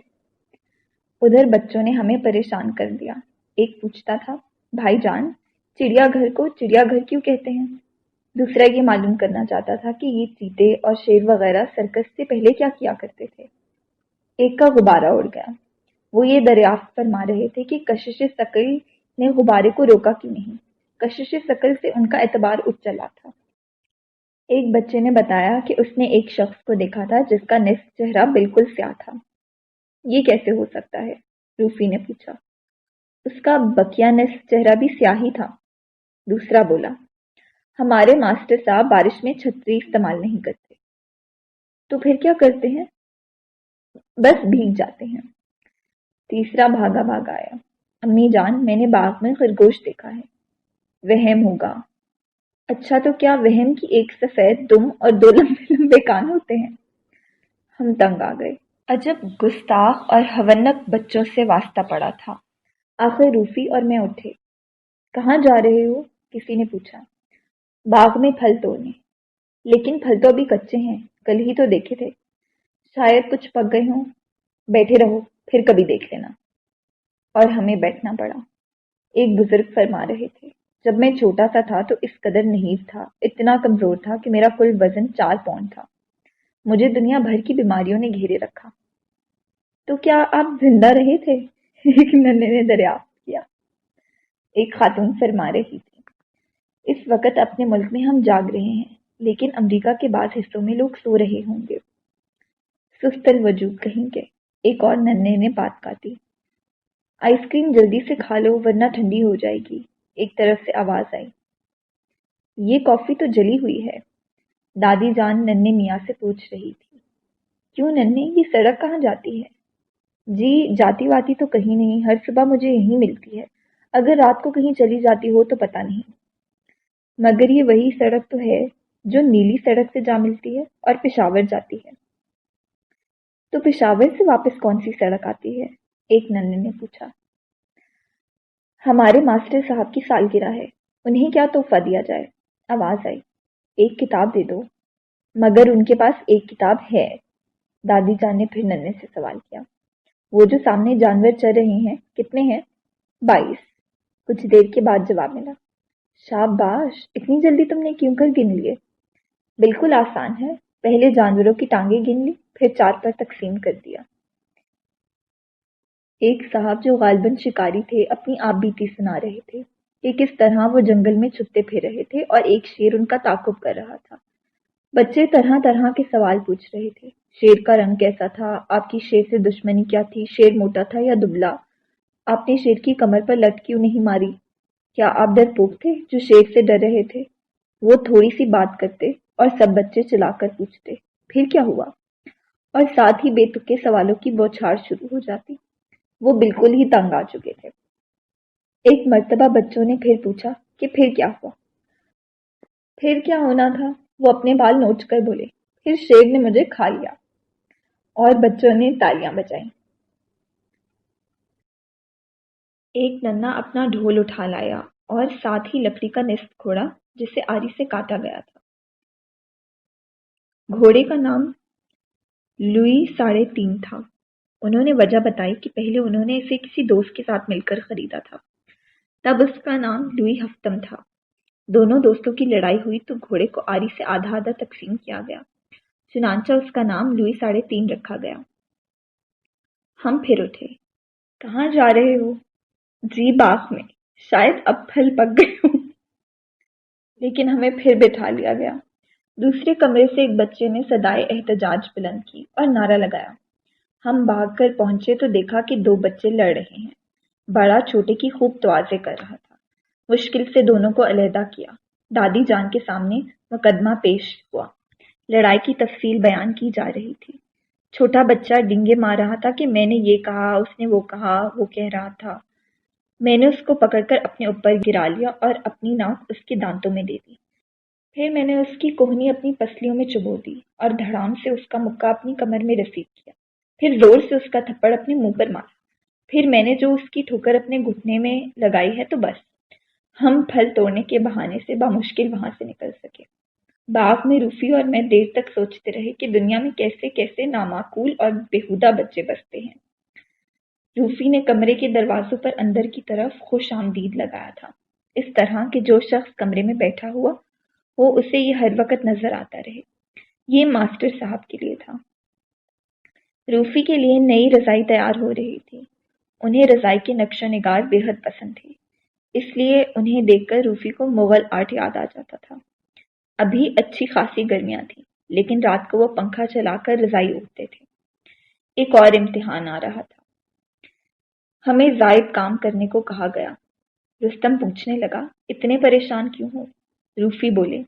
ادھر بچوں نے ہمیں پریشان کر دیا۔ ایک پوچھتا تھا، بھائی جان، چڑیا گھر کو چڑیا گھر کیوں کہتے ہیں؟ دوسرا یہ معلوم کرنا چاہتا تھا کہ یہ چیتے اور شیر وغیرہ سرکس سے پہلے کیا کیا کرتے تھے۔ ایک کا غبارہ اڑ گیا۔ وہ یہ دریافت فرما رہے تھے کہ کشش ثقل نے غبارے کو روکا کیوں نہیں۔ کشش ثقل سے ان کا اعتبار اٹھ چلا تھا۔ ایک بچے نے بتایا کہ اس نے ایک شخص کو دیکھا تھا جس کا نصف چہرہ بالکل سیاہ تھا۔ یہ کیسے ہو سکتا ہے؟ روفی نے پوچھا۔ اس کا بقیہ نصف چہرہ بھی سیاہ ہی تھا، دوسرا بولا۔ ہمارے ماسٹر صاحب بارش میں چھتری استعمال نہیں کرتے۔ تو پھر کیا کرتے ہیں؟ بس بھیگ جاتے ہیں۔ تیسرا بھاگا بھاگا آیا، امی جان، میں نے باغ میں خرگوش دیکھا ہے۔ وہم ہوگا۔ اچھا، تو کیا وہم کی ایک سفید دم اور 2 لمبے لمبے کان ہوتے ہیں؟ ہم تنگ آ گئے۔ عجب گستاخ اور ہونک بچوں سے واسطہ پڑا تھا۔ آخر روفی اور میں اٹھے۔ کہاں جا رہے ہو؟ کسی نے پوچھا۔ باغ میں پھل توڑنے۔ لیکن پھل تو ابھی کچے ہیں، کل ہی تو دیکھے تھے۔ شاید کچھ پک گئے ہوں۔ بیٹھے رہو، پھر کبھی دیکھ لینا۔ اور ہمیں بیٹھنا پڑا۔ ایک بزرگ فرما رہے تھے، جب میں چھوٹا سا تھا تو اس قدر نحیف تھا، اتنا کمزور تھا کہ میرا کل وزن 4 پاؤنڈ تھا۔ مجھے دنیا بھر کی بیماریوں نے گھیرے رکھا۔ تو کیا آپ زندہ رہے تھے؟ ایک ننھے نے دریافت کیا۔ ایک خاتون فرما رہی تھی، اس وقت اپنے ملک میں ہم جاگ رہے ہیں، لیکن امریکہ کے بعض حصوں میں لوگ سو رہے ہوں گے۔ سست الوجود کہیں گے، ایک اور ننھے نے بات کاٹی۔ آئس کریم جلدی سے کھا لو ورنہ ٹھنڈی ہو جائے گی، ایک طرف سے آواز آئی۔ یہ کافی تو جلی ہوئی ہے، دادی جان ننھے میاں سے پوچھ رہی تھی۔ کیوں ننھے، یہ سڑک کہاں جاتی ہے؟ جی جاتی واتی تو کہیں نہیں، ہر صبح مجھے یہیں ملتی ہے، اگر رات کو کہیں چلی جاتی ہو تو پتہ نہیں۔ مگر یہ وہی سڑک تو ہے جو نیلی سڑک سے جا ملتی ہے اور پشاور جاتی ہے۔ تو پشاور سے واپس کون سی سڑک آتی ہے؟ ایک ننھے نے پوچھا۔ ہمارے ماسٹر صاحب کی سالگرہ ہے، انہیں کیا تحفہ دیا جائے؟ آواز آئی۔ ایک کتاب دے دو۔ مگر ان کے پاس ایک کتاب ہے، دادی جان نے پھر ننھے سے سوال کیا۔ وہ جو سامنے جانور چر رہے ہیں، کتنے ہیں؟ 22۔ کچھ دیر کے بعد جواب ملا۔ شاباش، اتنی جلدی تم نے کیوں کر گن لیے؟ بالکل آسان ہے، پہلے جانوروں کی ٹانگیں گن لی، پھر 4 پر تقسیم کر دیا۔ ایک صاحب جو غالباً شکاری تھے اپنی آپ بیتی سنا رہے تھے کہ کس طرح وہ جنگل میں چھپتے پھر رہے تھے اور ایک شیر ان کا تعاقب کر رہا تھا۔ بچے طرح طرح کے سوال پوچھ رہے تھے۔ شیر کا رنگ کیسا تھا؟ آپ کی شیر سے دشمنی کیا تھی؟ شیر موٹا تھا یا دبلا؟ آپ نے شیر کی کمر پر لت کیوں نہیں ماری؟ کیا آپ ڈرپوک تھے جو شیر سے ڈر رہے تھے؟ وہ تھوڑی سی بات کرتے اور سب بچے چلا کر پوچھتے، پھر کیا ہوا؟ اور ساتھ ہی بے تکے سوالوں کی بوچھار شروع ہو جاتی۔ وہ بالکل ہی تنگ آ چکے تھے۔ ایک مرتبہ بچوں نے پھر پوچھا کہ پھر کیا ہوا؟ پھر کیا ہونا تھا؟ وہ اپنے بال نوچ کر بولے، پھر شیر نے مجھے کھا لیا۔ اور بچوں نے تالیاں بجائیں۔ ایک ننھا اپنا ڈھول اٹھا لایا اور ساتھ ہی لکڑی کا نصف گھوڑا جسے آری سے کاٹا گیا تھا۔ گھوڑے کا نام لوئی 3.5 تھا۔ انہوں نے وجہ بتائی کہ پہلے انہوں نے اسے کسی دوست کے ساتھ مل کر خریدا تھا، تب اس کا نام لوئی ہفتم تھا۔ دونوں دوستوں کی لڑائی ہوئی تو گھوڑے کو آری سے آدھا آدھا تقسیم کیا گیا، چنانچہ اس کا نام لوئی 3.5 رکھا گیا۔ ہم پھر اٹھے۔ کہاں جا رہے ہو؟ جی باغ میں، شاید اب پھل پک گئے ہوں۔ لیکن ہمیں پھر بٹھا لیا گیا۔ دوسرے کمرے سے ایک بچے نے صدائے احتجاج بلند کی اور نعرہ لگایا۔ ہم بھاگ کر پہنچے تو دیکھا کہ 2 بچے لڑ رہے ہیں۔ بڑا چھوٹے کی خوب توازے کر رہا تھا۔ مشکل سے دونوں کو علیحدہ کیا۔ دادی جان کے سامنے مقدمہ پیش ہوا۔ لڑائی کی تفصیل بیان کی جا رہی تھی۔ چھوٹا بچہ ڈنگے مار رہا تھا کہ میں نے یہ کہا، اس نے وہ کہا، وہ کہہ رہا تھا۔ میں نے اس کو پکڑ کر اپنے اوپر گرا لیا اور اپنی ناک اس کے دانتوں میں دے دی۔ پھر میں نے اس کی کوہنی اپنی پسلیوں میں چبو دی اور دھڑام سے اس کا مکہ اپنی کمر میں رسید کیا۔ پھر زور سے اس کا تھپڑ اپنے منہ پر مارا۔ پھر میں نے جو اس کی ٹھوکر اپنے گھٹنے میں لگائی ہے تو بس۔ ہم پھل توڑنے کے بہانے سے بامشکل وہاں سے نکل سکے۔ باغ میں روفی اور میں دیر تک سوچتے رہے کہ دنیا میں کیسے کیسے نامعقول اور بیہودہ بچے بستے ہیں۔ روفی نے کمرے کے دروازوں پر اندر کی طرف خوش آمدید لگایا تھا، اس طرح کہ جو شخص کمرے میں بیٹھا ہوا وہ اسے یہ ہر وقت نظر آتا رہے۔ یہ ماسٹر صاحب کے لیے تھا۔ روفی کے لیے نئی رضائی تیار ہو رہی تھی۔ انہیں رضائی کے نقش و نگار بے حد پسند تھے، اس لیے انہیں دیکھ کر روفی کو مغل آرٹ یاد آ جاتا تھا۔ ابھی اچھی خاصی گرمیاں تھیں، لیکن رات کو وہ پنکھا چلا کر رضائی اوڑھتے تھے۔ ایک اور امتحان آ رہا تھا۔ ہمیں زائد کام کرنے کو کہا گیا۔ رستم پوچھنے لگا، اتنے پریشان کیوں ہو؟ روفی بولے،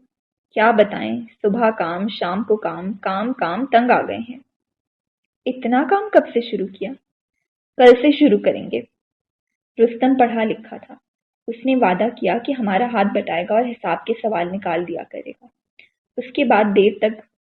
کیا بتائیں، صبح کام، شام کو کام، کام کام، تنگ آ گئے ہیں۔ اتنا کام کب سے شروع کیا؟ کل سے شروع کریں گے۔ رستم پڑھا لکھا تھا۔ اس نے وعدہ کیا کہ ہمارا ہاتھ بٹائے گا اور حساب کے سوال نکال دیا کرے گا۔ اس کے بعد دیر تک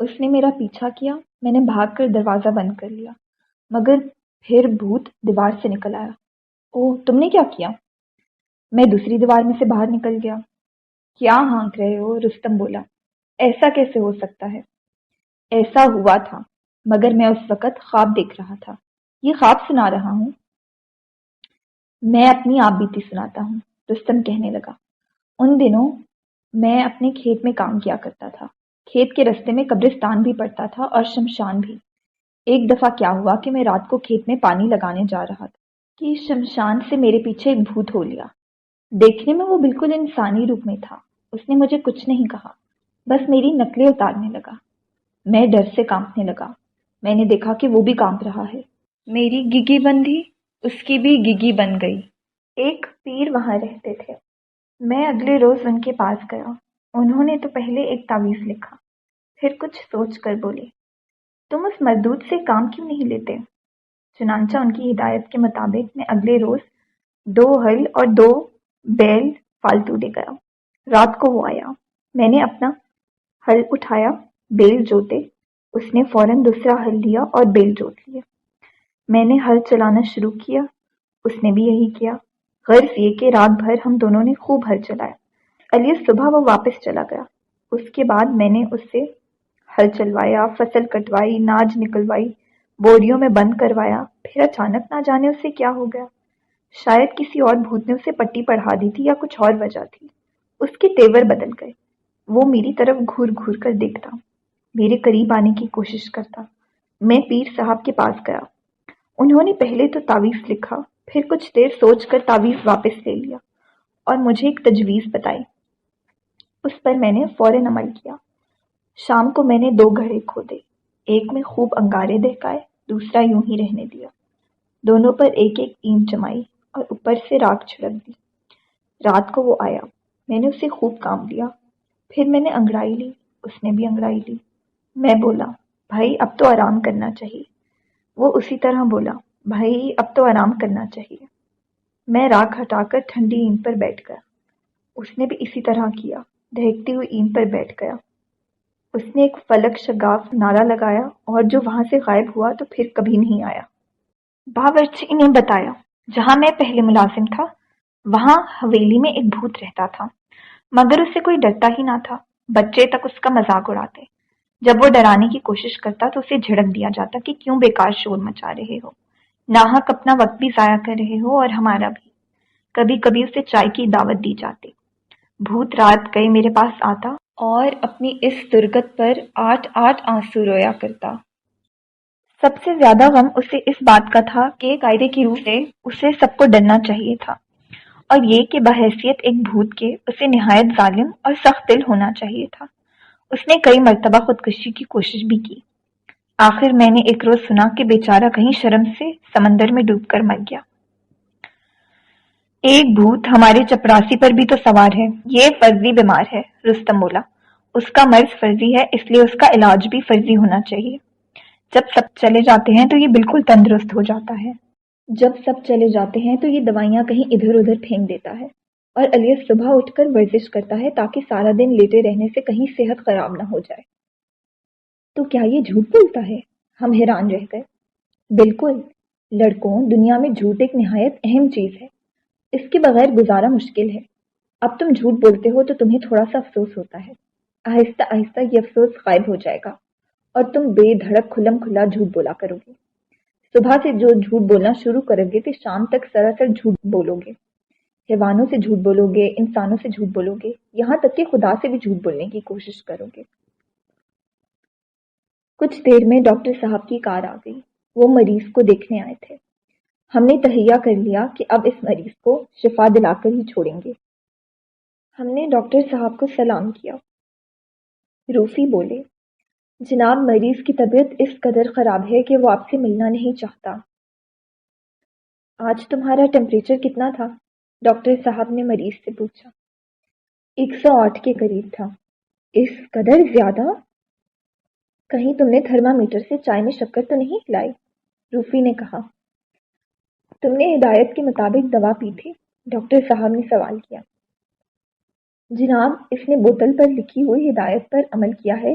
اس نے میرا پیچھا کیا، میں نے بھاگ کر دروازہ بند کر لیا، مگر پھر بھوت دیوار سے نکل آیا۔ اوہ، تم نے کیا کیا؟ میں دوسری دیوار میں سے باہر نکل گیا۔ کیا ہانک رہے ہو؟ رستم بولا۔ ایسا کیسے ہو سکتا ہے؟ ایسا ہوا تھا، مگر میں اس وقت خواب دیکھ رہا تھا۔ یہ خواب سنا رہا ہوں؟ میں اپنی آپ بیتی سناتا ہوں، رستم کہنے لگا۔ ان دنوں میں اپنے کھیت میں کام کیا کرتا تھا۔ کھیت کے رستے میں قبرستان بھی پڑتا تھا اور شمشان بھی۔ ایک دفعہ کیا ہوا کہ میں رات کو کھیت میں پانی لگانے جا رہا تھا کہ شمشان سے میرے پیچھے ایک بھوت ہو لیا۔ دیکھنے میں وہ بالکل انسانی روپ میں تھا۔ اس نے مجھے کچھ نہیں کہا، بس میری نقلیں اتارنے لگا۔ میں ڈر سے کانپنے لگا۔ میں نے دیکھا کہ وہ بھی کانپ رہا ہے۔ میری گگی بندھی، اس کی بھی گگی بن گئی۔ ایک پیر وہاں رہتے تھے۔ میں اگلے روز ان کے پاس گیا۔ انہوں نے تو پہلے ایک تعویذ لکھا، پھر کچھ سوچ کر بولے، تم اس مردود سے کام کیوں نہیں لیتے؟ چنانچہ ان کی ہدایت کے مطابق میں اگلے روز 2 ہل اور 2 بیل فالتو لے گیا۔ رات کو وہ آیا۔ میں نے اپنا ہل اٹھایا، بیل جوتے۔ اس نے فوراً دوسرا ہل لیا اور بیل جوت لیے۔ میں نے ہل چلانا شروع کیا، اس نے بھی یہی کیا۔ غرض یہ کہ رات بھر ہم دونوں نے خوب ہل چلایا۔ الیس صبح وہ واپس چلا گیا۔ اس کے بعد میں نے اس سے ہل چلوایا، فصل کٹوائی، ناج نکلوائی، بوریوں میں بند کروایا۔ پھر اچانک نہ جانے اسے کیا ہو گیا۔ شاید کسی اور بھوت نے اسے پٹی پڑھا دی تھی یا کچھ اور وجہ تھی۔ اس کے تیور بدل گئے۔ وہ میری طرف گھور گھور کر دیکھتا، میرے قریب آنے کی کوشش کرتا۔ میں پیر صاحب کے پاس گیا۔ انہوں نے پہلے تو تعویذ لکھا، پھر کچھ دیر سوچ کر تعویذ واپس لے لیا اور مجھے ایک تجویز بتائی۔ اس پر میں نے فوراً عمل کیا۔ شام کو میں نے 2 گھڑے کھودے، ایک میں خوب انگارے دہکائے، دوسرا یوں ہی رہنے دیا۔ دونوں پر ایک ایک اینٹ جمائی اور اوپر سے راکھ چھڑک دی۔ رات کو وہ آیا، میں نے اسے خوب کام لیا۔ پھر میں نے انگڑائی لی، اس نے بھی انگڑائی لی۔ میں بولا، بھائی اب تو آرام کرنا چاہیے۔ وہ اسی طرح بولا، بھائی اب تو آرام کرنا چاہیے۔ میں راکھ ہٹا کر ٹھنڈی اینٹ پر بیٹھ گیا۔ اس نے بھی اسی طرح کیا، دہکتی ہوئی اینٹ پر بیٹھ گیا۔ اس نے ایک فلک شگاف نعرہ لگایا اور جو وہاں سے غائب ہوا تو پھر کبھی نہیں آیا۔ باورچی نے بتایا، جہاں میں پہلے ملازم تھا وہاں حویلی میں ایک بھوت رہتا تھا، مگر اسے کوئی ڈرتا ہی نہ تھا۔ بچے تک اس کا مذاق اڑاتے۔ جب وہ ڈرانے کی کوشش کرتا تو اسے جھڑک دیا جاتا کہ کیوں بیکار شور مچا رہے ہو، ناحق اپنا وقت بھی ضائع کر رہے ہو اور ہمارا بھی۔ کبھی کبھی اسے چائے کی دعوت دی جاتی۔ بھوت رات گئے میرے پاس آتا اور اپنی اس درگت پر 8 آنسو رویا کرتا۔ سب سے زیادہ غم اسے اس بات کا تھا کہ قاعدے کی روح سے اسے سب کو ڈرنا چاہیے تھا، اور یہ کہ بحیثیت ایک بھوت کے اسے نہایت ظالم اور سخت دل ہونا چاہیے تھا۔ اس نے کئی مرتبہ خودکشی کی کوشش بھی کی۔ آخر میں نے ایک روز سنا کہ بیچارہ کہیں شرم سے سمندر میں ڈوب کر مر گیا۔ ایک بھوت ہمارے چپراسی پر بھی تو سوار ہے، یہ فرضی بیمار ہے، رستم بولا۔ اس کا مرض فرضی ہے، اس لیے اس کا علاج بھی فرضی ہونا چاہیے۔ جب سب چلے جاتے ہیں تو یہ بالکل تندرست ہو جاتا ہے۔ جب سب چلے جاتے ہیں تو یہ دوائیاں کہیں ادھر ادھر پھینک دیتا ہے، اور الیاس صبح اٹھ کر ورزش کرتا ہے تاکہ سارا دن لیٹے رہنے سے کہیں صحت خراب نہ ہو جائے۔ تو کیا یہ جھوٹ بولتا ہے؟ ہم حیران رہ گئے۔ بالکل، لڑکوں، دنیا میں جھوٹ ایک نہایت اہم چیز ہے، اس کے بغیر گزارا مشکل ہے۔ اب تم جھوٹ بولتے ہو تو تمہیں تھوڑا سا افسوس ہوتا ہے، آہستہ آہستہ یہ افسوس غائب ہو جائے گا اور تم بے دھڑک کھلم کھلا جھوٹ بولا کرو گے۔ صبح سے جو جھوٹ بولنا شروع کرو گے تو شام تک سراسر جھوٹ بولو گے۔ حیوانوں سے جھوٹ بولو گے، انسانوں سے جھوٹ بولو گے، یہاں تک کہ خدا سے بھی جھوٹ بولنے کی کوشش کرو گے۔ کچھ دیر میں ڈاکٹر صاحب کی کار آ گئی۔ وہ مریض کو دیکھنے آئے تھے۔ ہم نے تہیہ کر لیا کہ اب اس مریض کو شفا دلا کر ہی چھوڑیں گے۔ ہم نے ڈاکٹر صاحب کو سلام کیا۔ روفی بولے، جناب مریض کی طبیعت اس قدر خراب ہے کہ وہ آپ سے ملنا نہیں چاہتا۔ آج تمہارا ٹمپریچر کتنا تھا؟ ڈاکٹر صاحب نے مریض سے پوچھا۔ 108 کے قریب تھا۔ اس قدر زیادہ؟ کہیں تم نے تھرمامیٹر سے چائے میں شکر تو نہیں ہلائی؟ روفی نے کہا۔ تم نے ہدایت کے مطابق دوا پی تھی؟ ڈاکٹر صاحب نے سوال کیا۔ جناب، اس نے بوتل پر لکھی ہوئی ہدایت پر عمل کیا ہے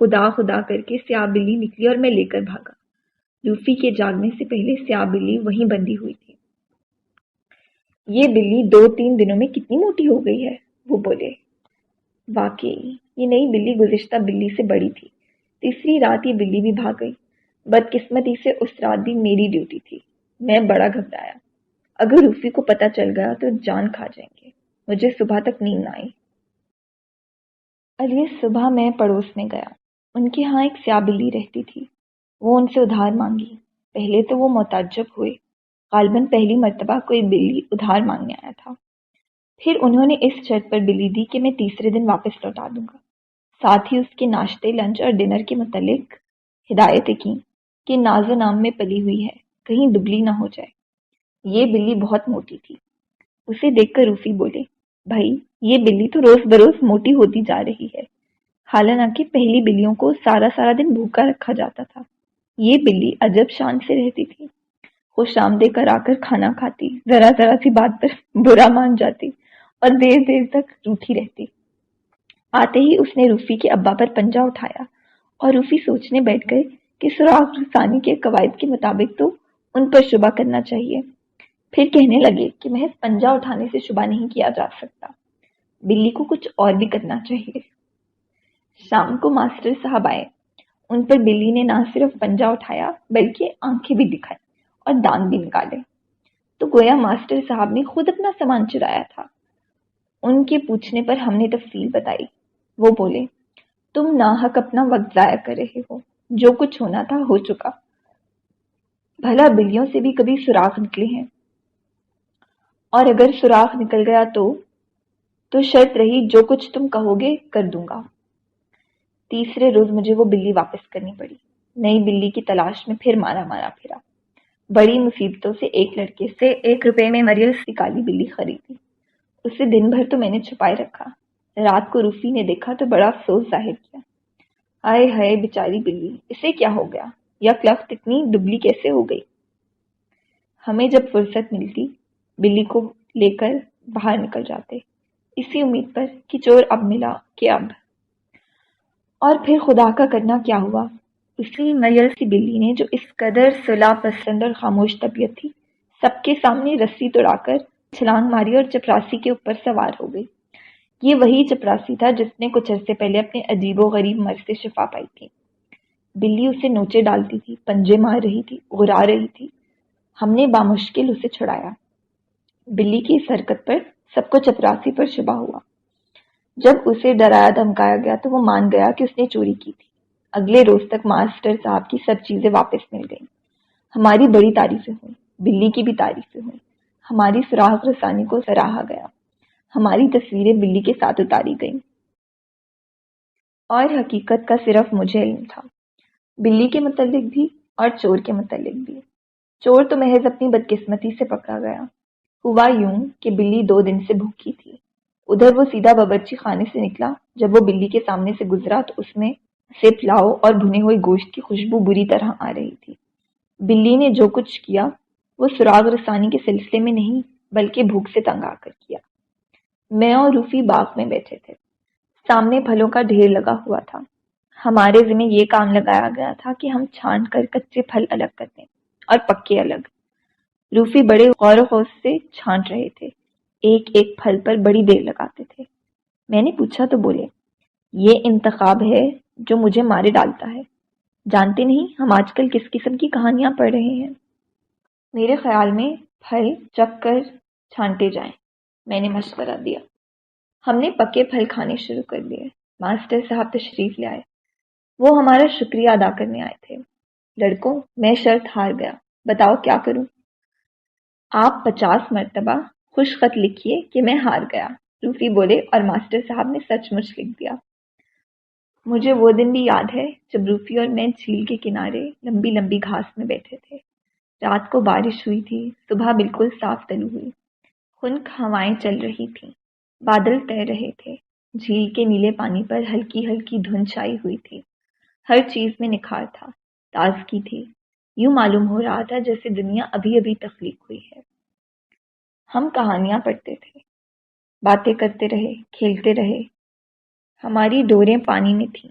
خدا خدا کر کے سیاہ بلی نکلی اور میں لے کر بھاگا۔ روفی کے جاگنے سے پہلے سیاہ بلی وہیں بندھی ہوئی تھی۔ یہ بلی 2-3 دنوں میں کتنی موٹی ہو گئی ہے، وہ بولے۔ واقعی یہ نئی بلی گزشتہ بلی سے بڑی تھی۔ تیسری رات یہ بلی بھی بھاگ گئی۔ بدقسمتی سے اس رات بھی میری ڈیوٹی تھی۔ میں بڑا گھبرایا۔ اگر روفی کو پتہ چل گیا تو جان کھا جائیں گے۔ مجھے صبح تک نیند نہ آئی۔ اگلی صبح میں پڑوس میں گیا۔ ان کے ہاں ایک سیاہ بلی رہتی تھی۔ وہ ان سے ادھار مانگی۔ پہلے تو وہ متعجب ہوئے۔ غالباً پہلی مرتبہ کوئی بلی ادھار مانگنے آیا تھا۔ پھر انہوں نے اس شرط پر بلی دی کہ میں تیسرے دن واپس لوٹا دوں گا۔ ساتھ ہی اس کے ناشتے، لنچ اور ڈنر کے متعلق ہدایتیں کیں کہ ناز و نام میں پلی ہوئی ہے، کہیں دبلی نہ ہو جائے۔ یہ بلی بہت موٹی تھی۔ اسے دیکھ کر روفی بولے، بھائی یہ بلی تو روز بروز موٹی ہوتی جا رہی ہے۔ حالانکہ پہلی بلیوں کو سارا سارا دن بھوکا رکھا جاتا تھا، یہ بلی عجب شان سے رہتی تھی۔ خوش آمدید کرا کر کھانا کھاتی، ذرا ذرا سی بات پر برا مان جاتی اور دیر دیر تک روٹھی رہتی۔ آتے ہی اس نے روفی کے ابا پر پنجہ اٹھایا اور روفی سوچنے بیٹھ گئے کہ سراغ رسانی کے قواعد کے مطابق تو ان پر شبہ کرنا چاہیے۔ پھر کہنے لگے کہ محض پنجہ اٹھانے سے شبہ نہیں کیا جا سکتا، بلی کو کچھ اور بھی کرنا چاہیے۔ شام کو ماسٹر صاحب آئے۔ ان پر بلی نے نہ صرف پنجہ اٹھایا بلکہ آنکھیں بھی دکھائی اور دانت بھی نکالے، تو گویا ماسٹر صاحب نے خود اپنا سامان چرایا تھا۔ ان کے پوچھنے پر ہم نے تفصیل بتائی۔ وہ بولے، تم ناحق اپنا وقت ضائع کر رہے ہو، جو کچھ ہونا تھا ہو چکا۔ بھلا بلیوں سے بھی کبھی سوراخ نکلے ہیں؟ اور اگر سوراخ نکل گیا تو شرط رہی جو کچھ تم کہو گے کر دوں گا۔ تیسرے روز مجھے وہ بلی واپس کرنی پڑی۔ نئی بلی کی تلاش میں پھر مارا مارا پھرا۔ بڑی مصیبتوں سے ایک لڑکے سے 1 روپے میں مریل سی کالی بلی خریدی۔ اسے دن بھر تو میں نے چھپائے رکھا۔ رات کو روفی نے دیکھا تو بڑا افسوس ظاہر کیا۔ ہائے ہائے بیچاری بلی، اسے کیا ہو گیا؟ یک لخت اتنی دبلی کیسے ہو گئی؟ ہمیں جب فرصت ملتی بلی کو لے کر باہر نکل جاتے، اسی امید پر کہ چور اب ملا کہ اب۔ اور پھر خدا کا کرنا کیا ہوا؟ اسی مریل سی بلی نے جو اس قدر صلاح پسند اور خاموش طبیعت تھی، سب کے سامنے رسی توڑا کر چھلانگ ماری اور چپراسی کے اوپر سوار ہو گئی۔ یہ وہی چپراسی تھا جس نے کچھ عرصے پہلے اپنے عجیب و غریب مرض سے شفا پائی تھی۔ بلی اسے نوچے ڈالتی تھی، پنجے مار رہی تھی، غرا رہی تھی۔ ہم نے بامشکل اسے چھڑایا۔ بلی کی اس حرکت پر سب کو چپراسی پر شبہ ہوا۔ جب اسے ڈرایا دھمکایا گیا تو وہ مان گیا کہ اس نے چوری کی تھی۔ اگلے روز تک ماسٹر صاحب کی سب چیزیں واپس مل گئیں۔ ہماری بڑی تعریفیں ہوئیں، بلی کی بھی تعریفیں ہوئیں۔ ہماری سراغ رسانی کو سراہا گیا۔ ہماری تصویریں بلی کے ساتھ اتاری گئیں۔ اور حقیقت کا صرف مجھے علم تھا، بلی کے متعلق بھی اور چور کے متعلق بھی۔ چور تو محض اپنی بدقسمتی سے پکڑا گیا۔ ہوا یوں کہ بلی 2 دن سے بھوکی تھی۔ ادھر وہ سیدھا باورچی خانے سے نکلا۔ جب وہ بلی کے سامنے سے گزرا تو اس میں سے پلاؤ اور بھنے ہوئے گوشت کی خوشبو بری طرح آ رہی تھی۔ بلی نے جو کچھ کیا وہ سراغ رسانی کے سلسلے میں نہیں بلکہ بھوک سے تنگ آ کر کیا۔ میں اور روفی باغ میں بیٹھے تھے۔ سامنے پھلوں کا ڈھیر لگا ہوا تھا۔ ہمارے ذمہ یہ کام لگایا گیا تھا کہ ہم چھان کر کچے پھل الگ کر دیں اور پکے الگ۔ روفی بڑے غور و خوض سے چھانٹ رہے تھے، ایک ایک پھل پر بڑی دیر لگاتے تھے۔ میں نے پوچھا تو بولے، یہ انتخاب ہے جو مجھے مارے ڈالتا ہے۔ جانتے نہیں ہم آج کل کس قسم کی کہانیاں پڑھ رہے ہیں۔ میرے خیال میں پھل چک کر چھانٹے جائیں، میں نے مشورہ دیا۔ ہم نے پکے پھل کھانے شروع کر دیے۔ ماسٹر صاحب تشریف لے آئے۔ وہ ہمارا شکریہ ادا کرنے آئے تھے۔ لڑکوں، میں شرط ہار گیا، بتاؤ کیا کروں؟ آپ 50 مرتبہ خوش خط لکھیے کہ میں ہار گیا، روفی بولے، اور ماسٹر صاحب نے سچ مچ لکھ دیا۔ مجھے وہ دن بھی یاد ہے جب روفی اور میں جھیل کے کنارے لمبی لمبی گھاس میں بیٹھے تھے۔ رات کو بارش ہوئی تھی، صبح بالکل صاف طلوع ہوئی، خنک ہوائیں چل رہی تھیں، بادل تیر رہے تھے، جھیل کے نیلے پانی پر ہلکی ہلکی دھند چھائی ہوئی تھی۔ ہر چیز میں نکھار تھا، تازگی تھی، یوں معلوم ہو رہا تھا جیسے دنیا ابھی ابھی تخلیق ہوئی ہے۔ ہم کہانیاں پڑھتے تھے، باتیں کرتے رہے، کھیلتے رہے۔ ہماری ڈوریں پانی میں تھیں،